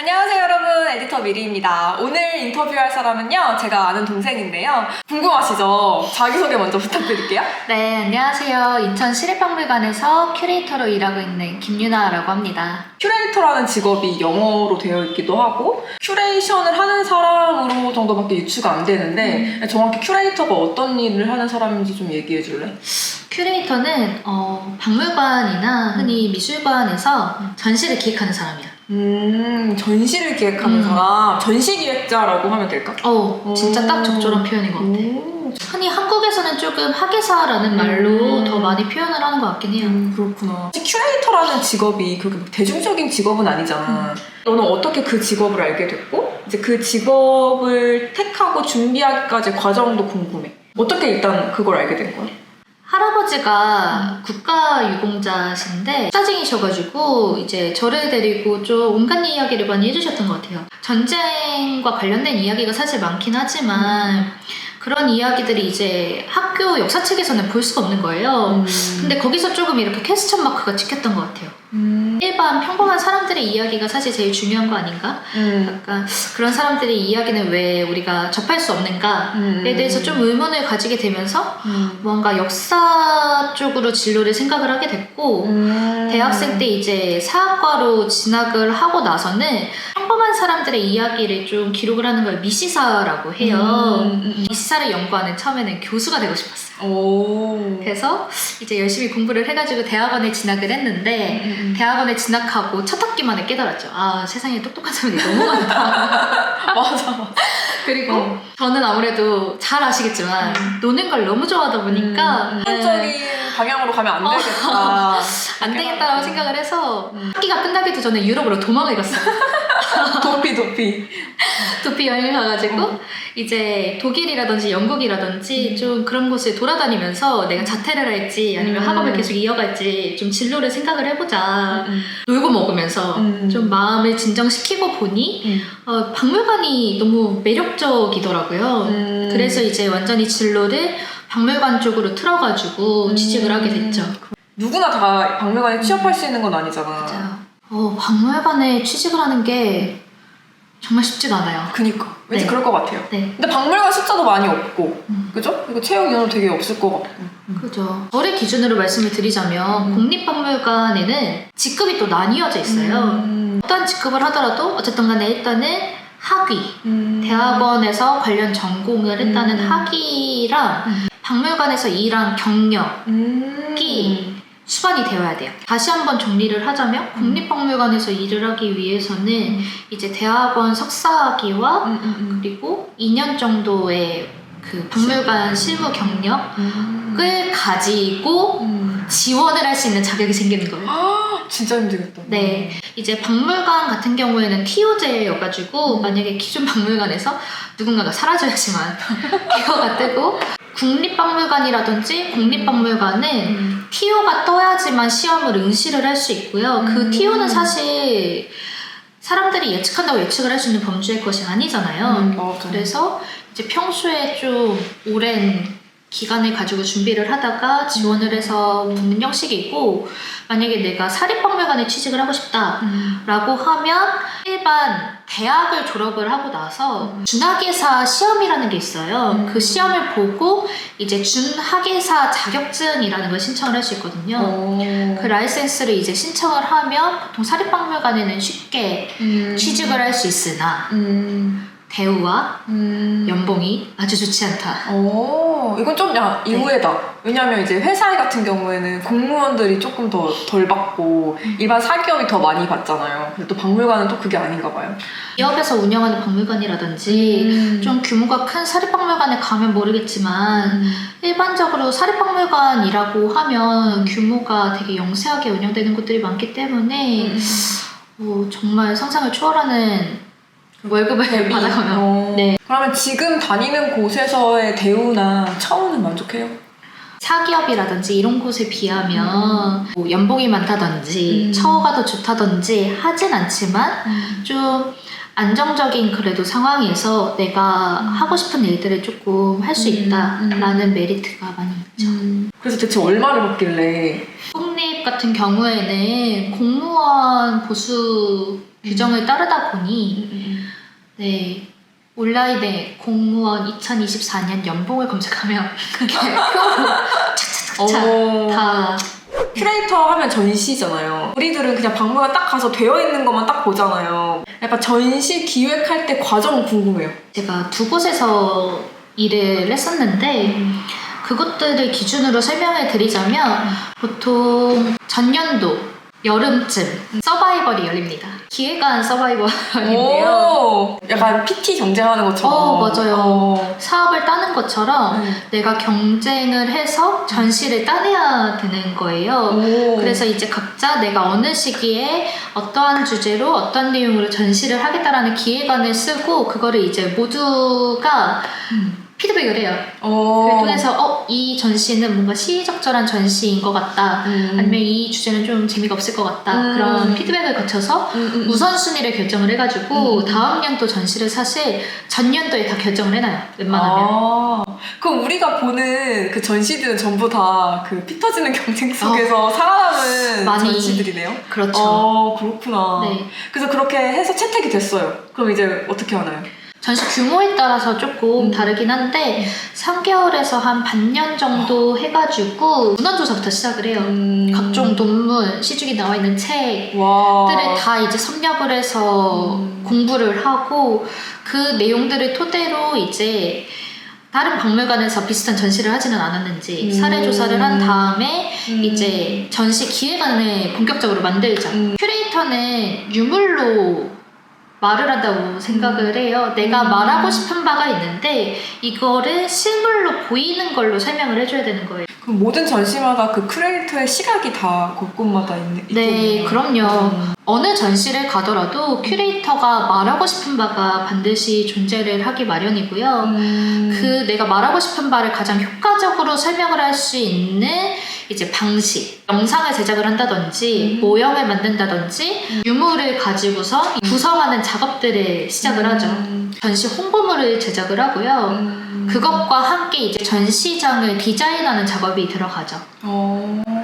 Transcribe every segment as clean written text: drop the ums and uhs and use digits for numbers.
안녕하세요 여러분, 에디터 미리입니다. 오늘 인터뷰할 사람은요, 제가 아는 동생인데요. 궁금하시죠? 자기소개 먼저 부탁드릴게요. 네, 안녕하세요. 인천 시립박물관에서 큐레이터로 일하고 있는 김유나라고 합니다. 큐레이터라는 직업이 영어로 되어 있기도 하고 큐레이션을 하는 사람으로 정도밖에 유추가 안 되는데 정확히 큐레이터가 어떤 일을 하는 사람인지 좀 얘기해 줄래? 큐레이터는 박물관이나 흔히 미술관에서 전시를 기획하는 사람이야. 전시를 기획하는 사람, 전시기획자라고 하면 될까? 진짜 딱 적절한 표현인 것 같아. 흔히 한국에서는 조금 학예사라는 말로 더 많이 표현을 하는 것 같긴 해요. 그렇구나. 큐레이터라는 직업이 그렇게 막 대중적인 직업은 아니잖아. 너는 어떻게 그 직업을 알게 됐고 이제 그 직업을 택하고 준비하기까지 과정도 궁금해. 어떻게 일단 그걸 알게 된 거야? 할아버지가 국가유공자신데 짜증이셔가지고 이제 저를 데리고 좀 온갖 이야기를 많이 해주셨던 것 같아요. 전쟁과 관련된 이야기가 사실 많긴 하지만 그런 이야기들이 이제 학교 역사책에서는 볼 수가 없는 거예요. 근데 거기서 조금 이렇게 퀘스천 마크가 찍혔던 것 같아요. 일반 평범한 사람들의 이야기가 사실 제일 중요한 거 아닌가? 약간 그런 사람들의 이야기는 왜 우리가 접할 수 없는가에 대해서 좀 의문을 가지게 되면서 뭔가 역사 쪽으로 진로를 생각을 하게 됐고 대학생 때 이제 사학과로 진학을 하고 나서는 평범한 사람들의 이야기를 좀 기록을 하는 걸 미시사라고 해요. 미시사를 연구하는 처음에는 교수가 되고 싶었어요. 그래서 이제 열심히 공부를 해가지고 대학원에 진학을 했는데 대학원에 진학하고 첫 학기만에 깨달았죠. 아, 세상에 똑똑한 사람이 너무 많다. 맞아. 그리고 저는 아무래도 잘 아시겠지만 노는 걸 너무 좋아하다 보니까 전적인 방향으로 가면 안 되겠다. 안 되겠다라고 생각을 해서 학기가 끝나기도 전에 유럽으로 도망을 갔어요. 도피 여행을 가가지고 이제 독일이라든지 영국이라든지 좀 그런 곳을 돌아다니면서 내가 자퇴를 할지 아니면 학업을 계속 이어갈지 좀 진로를 생각을 해보자. 놀고 먹으면서 좀 마음을 진정시키고 보니 박물관이 너무 매력적이더라고요. 그래서 이제 완전히 진로를 박물관 쪽으로 틀어가지고 취직을 하게 됐죠. 누구나 다 박물관에 취업할 수 있는 건 아니잖아. 맞아요. 박물관에 취직을 하는 게 정말 쉽지가 않아요. 그니까 왠지 네. 그럴 것 같아요. 네. 근데 박물관 숫자도 많이 없고 그죠? 이거 채용 인원도 되게 없을 것 같고. 그죠. 저를 기준으로 말씀을 드리자면 국립박물관에는 직급이 또 나뉘어져 있어요. 어떤 직급을 하더라도 어쨌든 간에 일단은 학위, 대학원에서 관련 전공을 했다는 학위랑 박물관에서 일한 경력이 수반이 되어야 돼요. 다시 한번 정리를 하자면 국립박물관에서 일을 하기 위해서는 이제 대학원 석사학위와 그리고 2년 정도의 그 박물관 실무 경력을 가지고 지원을 할 수 있는 자격이 생기는 거예요. 진짜 힘들겠다. 네, 이제 박물관 같은 경우에는 TO제여가지고 만약에 기존 박물관에서 누군가가 사라져야지만 TO가 뜨고 국립박물관이라든지 공립박물관은 TO가 떠야지만 시험을 응시를 할 수 있고요. 그 TO는 사실 사람들이 예측한다고 예측을 할 수 있는 범주의 것이 아니잖아요. 그래서 이제 평소에 좀 오랜 기간을 가지고 준비를 하다가 지원을 해서 붙는 형식이고 만약에 내가 사립박물관에 취직을 하고 싶다라고 하면 일반 대학을 졸업을 하고 나서 준학예사 시험이라는 게 있어요. 그 시험을 보고 이제 준학예사 자격증이라는 걸 신청을 할 수 있거든요. 그 라이센스를 이제 신청을 하면 보통 사립박물관에는 쉽게 취직을 할 수 있으나 대우와 연봉이 아주 좋지 않다. 이건 좀 의외다. 왜냐면 이제 회사 같은 경우에는 공무원들이 조금 더 덜 받고 일반 사기업이 더 많이 받잖아요. 근데 또 박물관은 또 그게 아닌가 봐요. 기업에서 운영하는 박물관이라든지 좀 규모가 큰 사립박물관에 가면 모르겠지만 일반적으로 사립박물관이라고 하면 규모가 되게 영세하게 운영되는 곳들이 많기 때문에 정말 상상을 초월하는 월급을 받아가면 네. 그러면 지금 다니는 곳에서의 대우나 처우는 만족해요? 사기업이라든지 이런 곳에 비하면 뭐 연봉이 많다든지 처우가 더 좋다든지 하진 않지만 좀 안정적인 그래도 상황에서 내가 하고 싶은 일들을 조금 할 수 있다라는 메리트가 많이 있죠. 그래서 대체 얼마를 받길래? 국립 같은 경우에는 공무원 보수 규정을 따르다 보니 네 온라인에 공무원 2024년 연봉을 검색하면 그게 표로 착착착착 다 큐레이터 하면 전시잖아요. 우리들은 그냥 박물관 딱 가서 되어 있는 것만 딱 보잖아요. 약간 전시 기획할 때 과정 궁금해요. 제가 두 곳에서 일을 했었는데 그것들을 기준으로 설명을 드리자면 보통 전년도 여름쯤 서바이벌이 열립니다. 기획안 서바이벌인데요. 오, 약간 PT 경쟁하는 것처럼. 맞아요. 사업을 따는 것처럼 내가 경쟁을 해서 전시를 따내야 되는 거예요. 오. 그래서 이제 각자 내가 어느 시기에 어떠한 주제로 어떤 내용으로 전시를 하겠다라는 기획안을 쓰고 그거를 이제 모두가 피드백을 해요. 그걸 통해서 이 전시는 뭔가 시의적절한 전시인 것 같다. 아니면 이 주제는 좀 재미가 없을 것 같다. 그런 피드백을 거쳐서 우선순위를 결정을 해가지고 다음 년도 전시를 사실 전년도에 다 결정을 해놔요. 웬만하면. 그럼 우리가 보는 그 전시들은 전부 다 그 피 터지는 경쟁 속에서 살아남은 많이 전시들이네요? 그렇죠. 그렇구나. 네. 그래서 그렇게 해서 채택이 됐어요. 그럼 이제 어떻게 하나요? 전시 규모에 따라서 조금 다르긴 한데 3개월에서 한 반년 정도 해가지고 문헌조사부터 시작을 해요. 각종 논문, 시중에 나와 있는 책들을 다 이제 섭렵을 해서 공부를 하고 그 내용들을 토대로 이제 다른 박물관에서 비슷한 전시를 하지는 않았는지 사례 조사를 한 다음에 이제 전시 기획안을 본격적으로 만들죠. 큐레이터는 유물로 말을 한다고 생각을 해요. 내가 말하고 싶은 바가 있는데 이거를 실물로 보이는 걸로 설명을 해줘야 되는 거예요. 그럼 모든 전시마다 그 큐레이터의 시각이 다 곳곳마다 있겠네요. 네, 그럼요. 어느 전시를 가더라도 큐레이터가 말하고 싶은 바가 반드시 존재를 하기 마련이고요. 그 내가 말하고 싶은 바를 가장 효과적으로 설명을 할 수 있는 이제 방식, 영상을 제작을 한다든지 모형을 만든다든지 유물을 가지고서 구성하는 작업들을 시작을 하죠. 전시 홍보물을 제작을 하고요. 그것과 함께 이제 전시장을 디자인하는 작업이 들어가죠.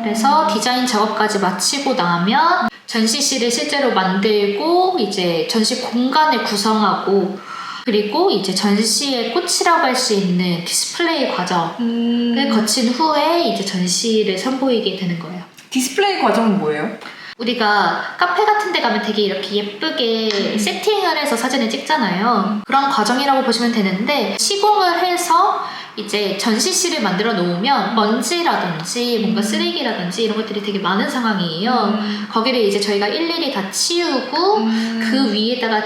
그래서 디자인 작업까지 마치고 나면 전시실을 실제로 만들고 이제 전시 공간을 구성하고 그리고 이제 전시의 꽃이라고 할 수 있는 디스플레이 과정을 거친 후에 이제 전시를 선보이게 되는 거예요. 디스플레이 과정은 뭐예요? 우리가 카페 같은 데 가면 되게 이렇게 예쁘게 세팅을 해서 사진을 찍잖아요. 그런 과정이라고 보시면 되는데 시공을 해서 이제 전시실을 만들어 놓으면 먼지라든지 뭔가 쓰레기라든지 이런 것들이 되게 많은 상황이에요. 거기를 이제 저희가 일일이 다 치우고 그 위에다가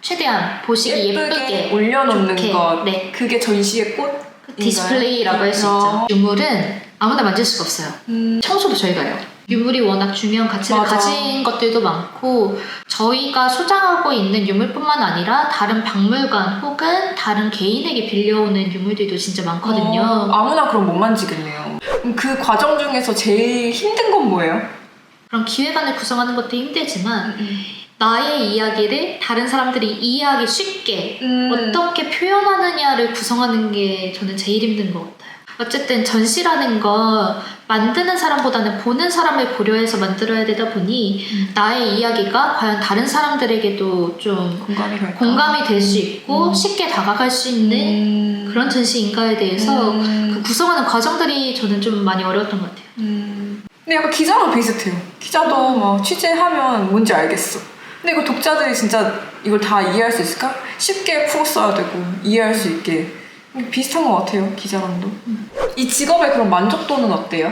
최대한 보시기 예쁘게 올려놓는 좋게, 것. 네. 그게 전시의 꽃? 디스플레이라고 할 수 있죠. 유물은 아무나 만질 수가 없어요. 청소도 저희가 해요. 유물이 워낙 중요한 가치를 맞아. 가진 것들도 많고 저희가 소장하고 있는 유물뿐만 아니라 다른 박물관 혹은 다른 개인에게 빌려오는 유물들도 진짜 많거든요. 아무나 그럼 못 만지겠네요. 그럼 그 과정 중에서 제일 힘든 건 뭐예요? 그런 기획안을 구성하는 것도 힘들지만 나의 이야기를 다른 사람들이 이해하기 쉽게 어떻게 표현하느냐를 구성하는 게 저는 제일 힘든 것 같아요. 어쨌든 전시라는 건 만드는 사람보다는 보는 사람을 고려해서 만들어야 되다 보니 나의 이야기가 과연 다른 사람들에게도 좀 공감이 될 수 있고 쉽게 다가갈 수 있는 그런 전시인가에 대해서 그 구성하는 과정들이 저는 좀 많이 어려웠던 것 같아요. 근데 약간 기자랑 비슷해요. 기자도 막 취재하면 뭔지 알겠어. 근데 이거 독자들이 진짜 이걸 다 이해할 수 있을까? 쉽게 풀어 써야 되고 이해할 수 있게 비슷한 것 같아요. 기자랑도. 이 직업의 그런 만족도는 어때요?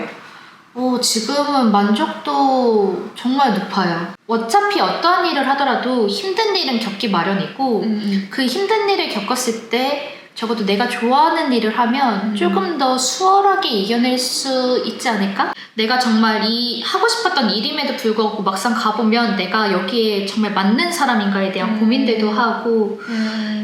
지금은 만족도 정말 높아요. 어차피 어떠한 일을 하더라도 힘든 일은 겪기 마련이고 그 힘든 일을 겪었을 때 적어도 내가 좋아하는 일을 하면 조금 더 수월하게 이겨낼 수 있지 않을까? 내가 정말 이 하고 싶었던 일임에도 불구하고 막상 가보면 내가 여기에 정말 맞는 사람인가에 대한 고민들도 하고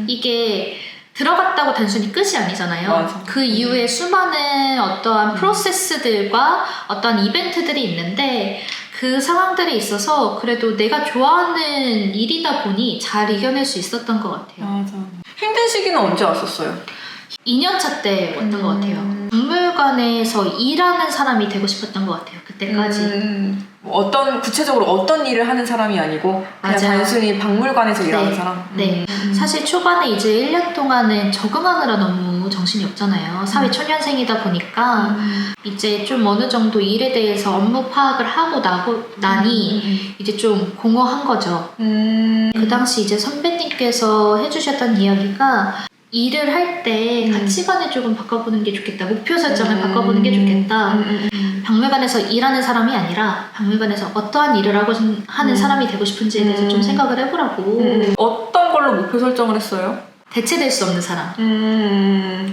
이게 들어갔다고 단순히 끝이 아니잖아요. 맞아. 그 이후에 수많은 어떠한 프로세스들과 어떠한 이벤트들이 있는데 그 상황들에 있어서 그래도 내가 좋아하는 일이다 보니 잘 이겨낼 수 있었던 것 같아요. 맞아. 힘든 시기는 언제 왔었어요? 2년차 때 왔던 것 같아요. 박물관에서 일하는 사람이 되고 싶었던 것 같아요. 그때까지. 어떤 구체적으로 어떤 일을 하는 사람이 아니고 그냥 맞아요. 단순히 박물관에서 일하는 사람. 네. 사실 초반에 이제 1년 동안은 적응하느라 너무 정신이 없잖아요. 사회 초년생이다 보니까 이제 좀 어느 정도 일에 대해서 업무 파악을 하고 나니 이제 좀 공허한 거죠. 그 당시 이제 선배님께서 해주셨던 이야기가 일을 할 때 가치관을 조금 바꿔보는 게 좋겠다. 목표 설정을 바꿔보는 게 좋겠다. 박물관에서 일하는 사람이 아니라 박물관에서 어떠한 일을 하고 하는 사람이 되고 싶은지에 대해서 좀 생각을 해보라고. 어떤 걸로 목표 설정을 했어요? 대체될 수 없는 사람.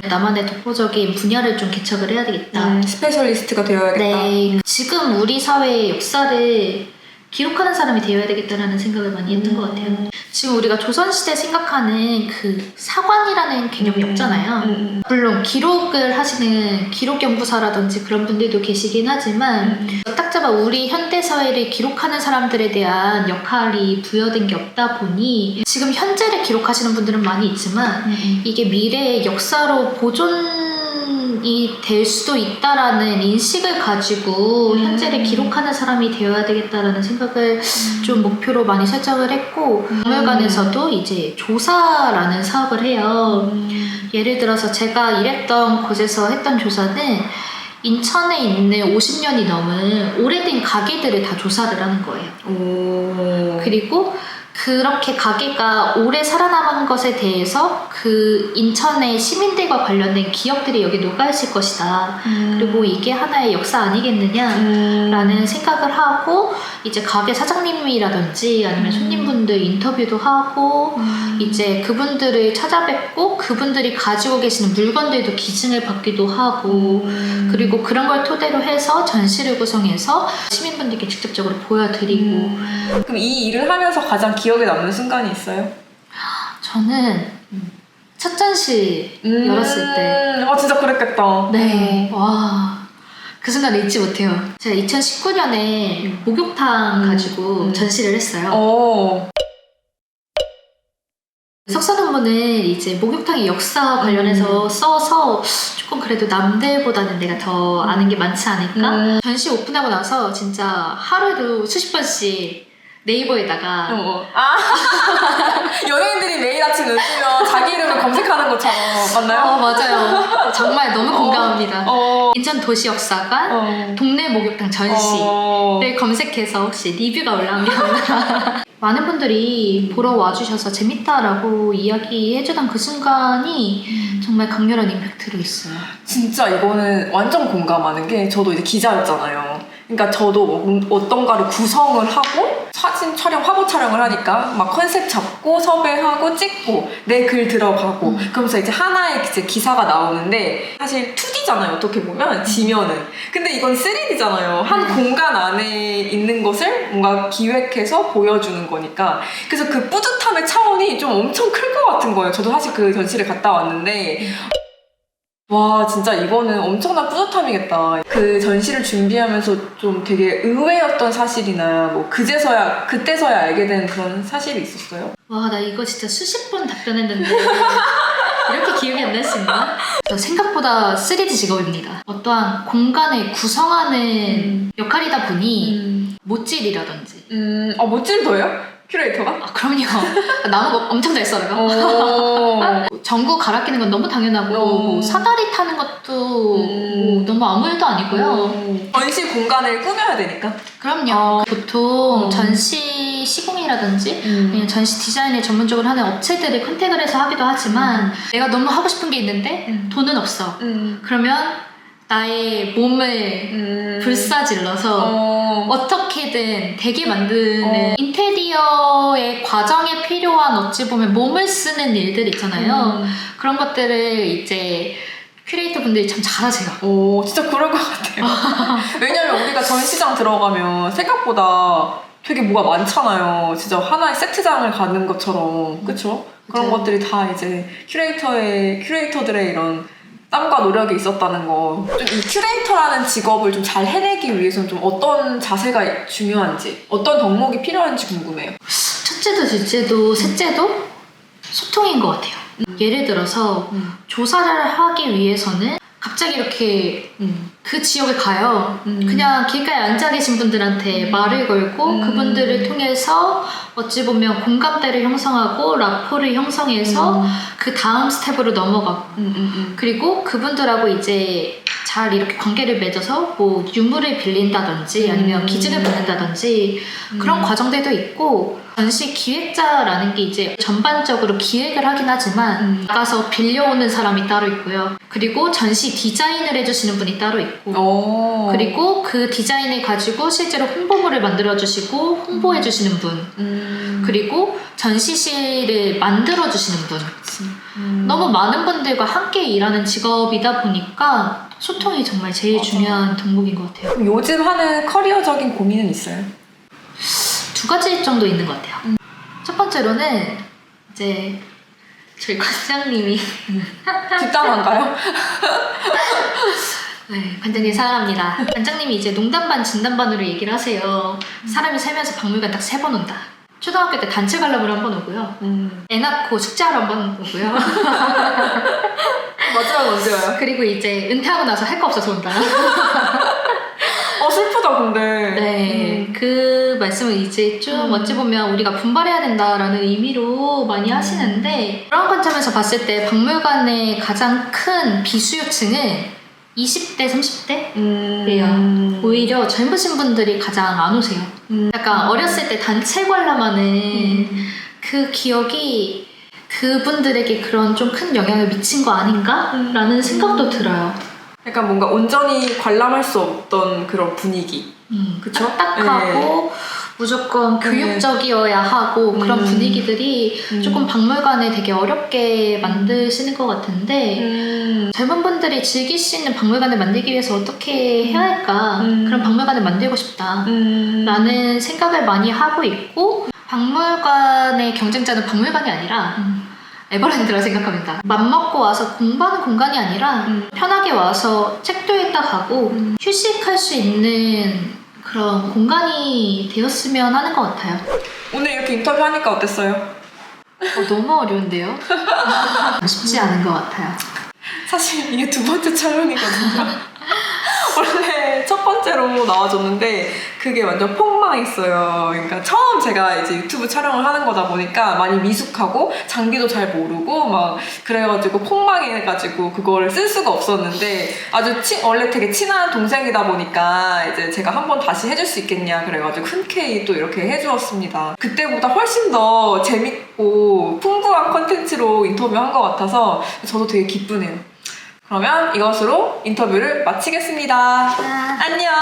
나만의 독보적인 분야를 좀 개척을 해야 되겠다. 스페셜리스트가 되어야겠다. 네. 지금 우리 사회의 역사를 기록하는 사람이 되어야 되겠다라는 생각을 많이 했던 것 같아요. 지금 우리가 조선시대 생각하는 그 사관이라는 개념이 없잖아요. 물론 기록을 하시는 기록연구사라든지 그런 분들도 계시긴 하지만 딱 잡아 우리 현대사회를 기록하는 사람들에 대한 역할이 부여된 게 없다 보니 지금 현재를 기록하시는 분들은 많이 있지만 이게 미래의 역사로 보존이 될 수도 있다라는 인식을 가지고 현재를 기록하는 사람이 되어야 되겠다라는 생각을 좀 목표로 많이 설정을 했고 박물관에서도 이제 조사라는 사업을 해요. 예를 들어서 제가 일했던 곳에서 했던 조사는 인천에 있는 50년이 넘은 오래된 가게들을 다 조사를 하는 거예요. 그리고 그렇게 가게가 오래 살아남은 것에 대해서 그 인천의 시민들과 관련된 기억들이 여기 녹아있을 것이다. 그리고 이게 하나의 역사 아니겠느냐라는 생각을 하고 이제 가게 사장님이라든지 아니면 손님분들 인터뷰도 하고 이제 그분들을 찾아뵙고 그분들이 가지고 계시는 물건들도 기증을 받기도 하고 그리고 그런 걸 토대로 해서 전시를 구성해서 시민분들께 직접적으로 보여드리고 그럼 이 일을 하면서 가장 기억에 남는 순간이 있어요? 저는 첫 전시 열었을 때 진짜 그랬겠다. 네. 와. 그 순간을 잊지 못해요. 제가 2019년에 목욕탕 가지고 전시를 했어요. 석사 논문을 이제 목욕탕의 역사 관련해서 써서 조금 그래도 남들보다는 내가 더 아는 게 많지 않을까? 전시 오픈하고 나서 진짜 하루에도 수십 번씩 네이버에다가 연예인들이 매일 아침 눈 뜨면 자기 이름을 검색하는 것처럼 맞나요? 맞아요. 정말 너무 공감합니다. 인천도시역사관 동네 목욕탕 전시를 검색해서 혹시 리뷰가 올라온 게 없나 많은 분들이 보러 와주셔서 재밌다라고 이야기해주던 그 순간이 정말 강렬한 임팩트로 있어요. 진짜 이거는 완전 공감하는 게 저도 이제 기자였잖아요. 그러니까 저도 뭐 어떤가를 구성을 하고 사진 촬영, 화보 촬영을 하니까 막 컨셉 잡고 섭외하고 찍고 내 글 들어가고 그러면서 이제 하나의 이제 기사가 나오는데 사실 2D잖아요. 어떻게 보면 지면은. 근데 이건 3D잖아요. 한 공간 안에 있는 것을 뭔가 기획해서 보여주는 거니까 그래서 그 뿌듯함의 차원이 좀 엄청 클 것 같은 거예요. 저도 사실 그 전시를 갔다 왔는데 와 진짜 이거는 엄청난 뿌듯함이겠다. 그 전시를 준비하면서 좀 되게 의외였던 사실이나 뭐 그때서야 알게 된 그런 사실이 있었어요? 와 나 이거 진짜 수십 번 답변했는데 이렇게 기억이 안 날 수 있나? 저 생각보다 3D 직업입니다. 어떠한 공간을 구성하는 역할이다 보니 못질이라든지 못질도 해요? 큐레이터가? 그럼요. 나무 엄청 잘 썰어요. 전구 갈아 끼는 건 너무 당연하고 뭐 사다리 타는 것도 뭐 너무 아무 일도 아니고요. 전시 공간을 꾸며야 되니까? 그럼요. 보통 전시 시공이라든지 아니면 전시 디자인을 전문적으로 하는 업체들을 컨택을 해서 하기도 하지만 내가 너무 하고 싶은 게 있는데 돈은 없어. 그러면 나의 몸을 불사질러서 어떻게든 되게 만드는 인테리어의 과정에 필요한 어찌 보면 몸을 쓰는 일들 있잖아요. 그런 것들을 이제 큐레이터 분들이 참 잘하세요. 진짜 그럴 것 같아요. 왜냐면 우리가 전시장 들어가면 생각보다 되게 뭐가 많잖아요. 진짜 하나의 세트장을 가는 것처럼. 그쵸? 그런 것들이 다 이제 큐레이터들의 이런 땀과 노력이 있었다는 거. 좀 이 큐레이터라는 직업을 좀 잘 해내기 위해서는 좀 어떤 자세가 중요한지, 어떤 덕목이 필요한지 궁금해요. 첫째도, 둘째도, 셋째도 소통인 것 같아요. 예를 들어서 조사를 하기 위해서는 갑자기 이렇게 그 지역에 가요. 그냥 길가에 앉아 계신 분들한테 말을 걸고 그분들을 통해서 어찌 보면 공감대를 형성하고 라포를 형성해서 그 다음 스텝으로 넘어가고 그리고 그분들하고 이제 잘 이렇게 관계를 맺어서 뭐 유물을 빌린다든지 아니면 기증을 받는다든지 그런 과정들도 있고 전시 기획자라는 게 이제 전반적으로 기획을 하긴 하지만 나가서 빌려오는 사람이 따로 있고요. 그리고 전시 디자인을 해주시는 분이 따로 있고 그리고 그 디자인을 가지고 실제로 홍보물을 만들어주시고 홍보해주시는 분 그리고 전시실을 만들어주시는 분 너무 많은 분들과 함께 일하는 직업이다 보니까 소통이 정말 제일 중요한 덕목인 것 같아요. 그럼 요즘 하는 커리어적인 고민은 있어요? 두 가지 정도 있는 것 같아요. 첫 번째로는 이제 저희 관장님이 뒷담화인가요? 네, 관장님 사랑합니다. 관장님이 이제 농담반 진담반으로 얘기를 하세요. 사람이 살면서 박물관 딱 3번 온다. 초등학교 때 단체 관람을 한 번 오고요. 애 낳고 숙제하러 한 번 오고요. 마지막 언제 와요? 그리고 이제 은퇴하고 나서 할 거 없어서 온다. 슬프다 근데. 네, 그 말씀을 이제 좀 어찌 보면 우리가 분발해야 된다라는 의미로 많이 하시는데 그런 관점에서 봤을 때 박물관의 가장 큰 비수요층은 20대, 30대예요. 오히려 젊으신 분들이 가장 안 오세요. 약간 어렸을 때 단체 관람하는 그 기억이 그분들에게 그런 좀 큰 영향을 미친 거 아닌가라는 생각도 들어요. 약간 뭔가 온전히 관람할 수 없던 그런 분위기. 그쵸? 딱딱하고 무조건 교육적이어야 하고 그런 분위기들이 조금 박물관을 되게 어렵게 만드시는 것 같은데 젊은 분들이 즐길 수 있는 박물관을 만들기 위해서 어떻게 해야 할까 그런 박물관을 만들고 싶다 라는 생각을 많이 하고 있고 박물관의 경쟁자는 박물관이 아니라 에버랜드라 생각합니다. 맘먹고 와서 공부하는 공간이 아니라 편하게 와서 책도 읽다 가고 휴식할 수 있는 그런 공간이 되었으면 하는 것 같아요. 오늘 이렇게 인터뷰하니까 어땠어요? 너무 어려운데요? 쉽지 않은 것 같아요. 사실 이게 2번째 촬영이거든요. 원래 첫 번째로 나와줬는데 그게 완전 폭망했어요. 그러니까 처음 제가 이제 유튜브 촬영을 하는 거다 보니까 많이 미숙하고 장비도 잘 모르고 막 그래가지고 폭망해가지고 그거를 쓸 수가 없었는데 아주 원래 되게 친한 동생이다 보니까 이제 제가 한번 다시 해줄 수 있겠냐 그래가지고 흔쾌히 또 이렇게 해주었습니다. 그때보다 훨씬 더 재밌고 풍부한 컨텐츠로 인터뷰한 것 같아서 저도 되게 기쁘네요. 그러면 이것으로 인터뷰를 마치겠습니다. 안녕.